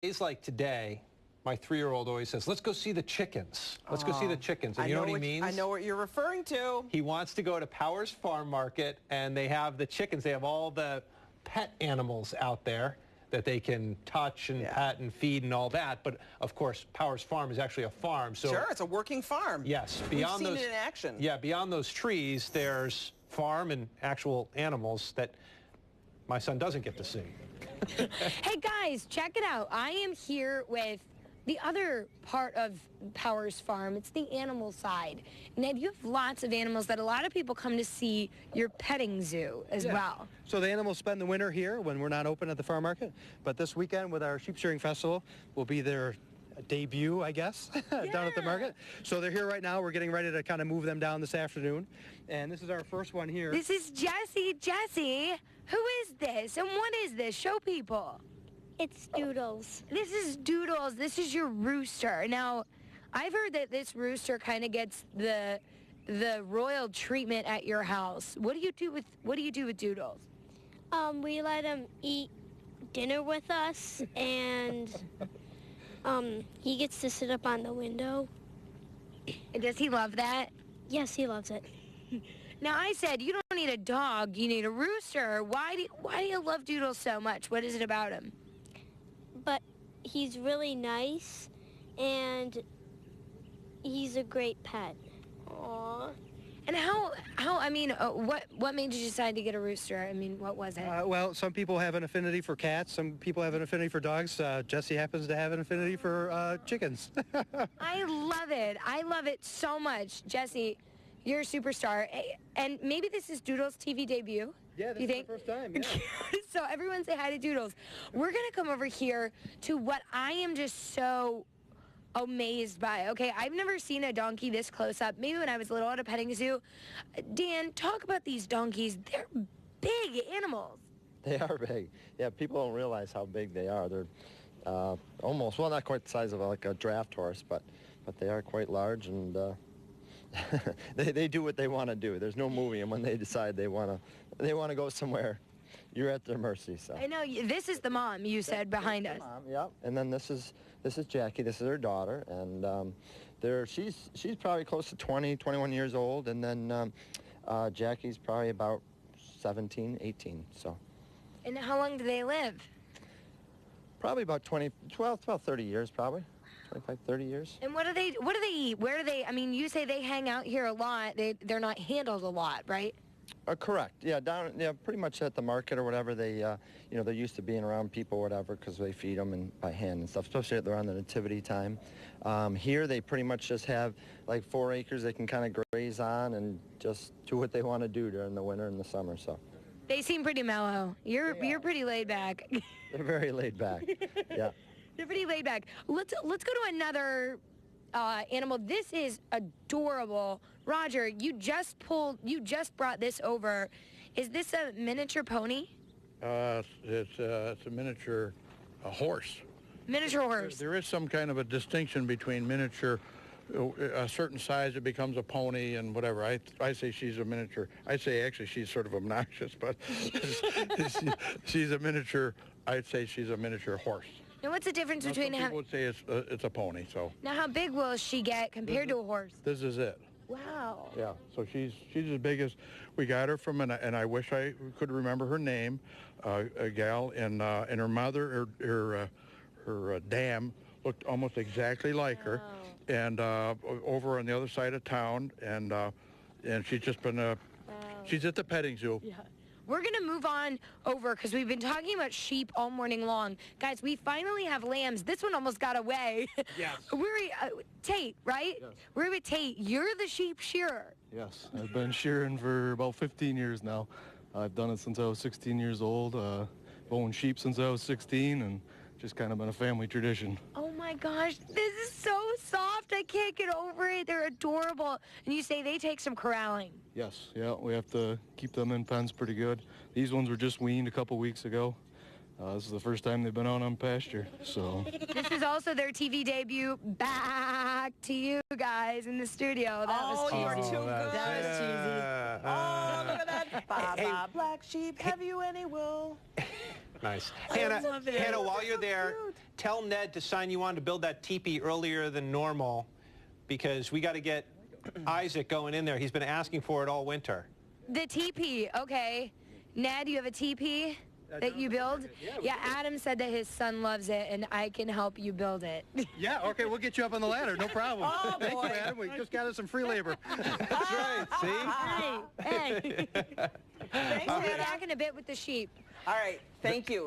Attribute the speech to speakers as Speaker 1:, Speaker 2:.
Speaker 1: Days like today, my 3-year-old always says, let's go see the chickens. Let's go see the chickens. And you know what he means?
Speaker 2: I know what you're referring to.
Speaker 1: He wants to go to Powers Farm Market, and they have the chickens. They have all the pet animals out there that they can touch and pet and feed and all that. But, of course, Powers Farm is actually a farm. So
Speaker 2: sure, it's a working farm.
Speaker 1: Yes.
Speaker 2: Beyond We've seen it in action.
Speaker 1: Yeah, beyond those trees, there's farm and actual animals that my son doesn't get to see.
Speaker 3: Hey, guys, check it out. I am here with the other part of Powers Farm. It's the animal side. Ned, you have lots of animals that a lot of people come to see your petting zoo as well.
Speaker 4: So the animals spend the winter here when we're not open at the farm market. But this weekend with our sheep shearing festival will be their debut, I guess, down at the market. So they're here right now. We're getting ready to kind of move them down this afternoon. And this is our first one here.
Speaker 3: This is Jessie. Jessie, who is this? And what is this? Show people.
Speaker 5: It's Doodles.
Speaker 3: This is Doodles. This is your rooster. Now, I've heard that this rooster kind of gets the royal treatment at your house. What do you do with Doodles?
Speaker 5: We let him eat dinner with us, and he gets to sit up on the window.
Speaker 3: Does he love that?
Speaker 5: Yes, he loves it.
Speaker 3: Now, I said you don't need a dog, you need a rooster. Why do you love Doodles so much? What is it about him?
Speaker 5: But he's really nice, and he's a great pet.
Speaker 3: Aww. And what made you decide to get a rooster? I mean, what was it?
Speaker 4: Well, some people have an affinity for cats. Some people have an affinity for dogs. Jessie happens to have an affinity for chickens.
Speaker 3: I love it. I love it so much. Jessie, you're a superstar. And maybe this is Doodles' TV debut?
Speaker 4: Yeah, this is the first time, yeah.
Speaker 3: So everyone say hi to Doodles. We're going to come over here to what I am just so amazed by. Okay, I've never seen a donkey this close up. Maybe when I was little at a petting zoo. Dan, talk about these donkeys. They're big animals.
Speaker 6: They are big. Yeah, people don't realize how big they are. They're almost, well, not quite the size of like a draft horse, but they are quite large, and they do what they want to do. There's no moving them when they decide they want to go somewhere. You're at their mercy. So
Speaker 3: I know this is the mom you said behind us.
Speaker 6: Mom, yep. And then this is Jackie. This is her daughter, and she's probably close to 20, 21 years old, and then Jackie's probably about 17, 18. So.
Speaker 3: And how long do they live?
Speaker 6: Probably about 30 years, probably. 25, 30 years.
Speaker 3: And what do they eat? Where do they, I mean, you say they hang out here a lot. They're not handled a lot, right?
Speaker 6: Correct. Yeah, pretty much at the market or whatever. They, they're used to being around people or whatever because they feed them by hand and stuff, especially around the nativity time. Here they pretty much just have like 4 acres they can kind of graze on and just do what they want to do during the winter and the summer. So.
Speaker 3: They seem pretty mellow. You're pretty laid back.
Speaker 6: They're very laid back. Yeah.
Speaker 3: They're pretty laid back. Let's go to another animal. This is adorable. Roger, you just brought this over. Is this a miniature pony?
Speaker 7: It's a miniature horse.
Speaker 3: Miniature horse.
Speaker 7: There is some kind of a distinction between miniature, a certain size it becomes a pony and whatever. I say she's a miniature. I say actually she's sort of obnoxious, but she's a miniature. I'd say she's a miniature horse.
Speaker 3: Now, what's the difference between
Speaker 7: some people would say it's a pony. So
Speaker 3: now, how big will she get compared to a horse?
Speaker 7: This is it.
Speaker 3: Wow.
Speaker 7: Yeah. So she's as big as we got her from, and I wish I could remember her name, a gal, and her mother, her dam looked almost exactly like her, and over on the other side of town, and she's just been she's at the petting zoo.
Speaker 3: Yeah. We're going to move on over because we've been talking about sheep all morning long. Guys, we finally have lambs. This one almost got away.
Speaker 4: Yes.
Speaker 3: Tate, right?
Speaker 4: Yes.
Speaker 3: We're with Tate. You're the sheep shearer.
Speaker 8: Yes. I've been shearing for about 15 years now. I've done it since I was 16 years old. I've owned sheep since I was 16, and just kind of been a family tradition.
Speaker 3: Oh, my gosh. This is so soft. I can't get over it. They're adorable. And you say they take some corralling.
Speaker 8: Yes, yeah, we have to keep them in pens pretty good. These ones were just weaned a couple weeks ago. This is the first time they've been out on pasture, so.
Speaker 3: This is also their TV debut. Back to you guys in the studio. That was cheesy.
Speaker 2: You're too good.
Speaker 3: That was cheesy.
Speaker 2: Oh, look at that. Bye-bye, black sheep. Have you any wool?
Speaker 1: Nice.
Speaker 3: love it.
Speaker 1: Hannah, while you're there, tell Ned to sign you on to build that teepee earlier than normal because we got to get Isaac going in there. He's been asking for it all winter.
Speaker 3: The teepee, okay. Ned, you have a teepee that you build? Yeah, Adam said that his son loves it, and I can help you build it.
Speaker 4: Yeah, okay, we'll get you up on the ladder, no problem.
Speaker 2: Oh,
Speaker 4: Thank
Speaker 2: boy.
Speaker 4: you, Adam. We just got us some free labor.
Speaker 1: That's right, see?
Speaker 3: Hey.
Speaker 2: Thanks,
Speaker 3: I'll be
Speaker 2: Hannah.
Speaker 3: back in a bit with the sheep.
Speaker 2: All right, thank you.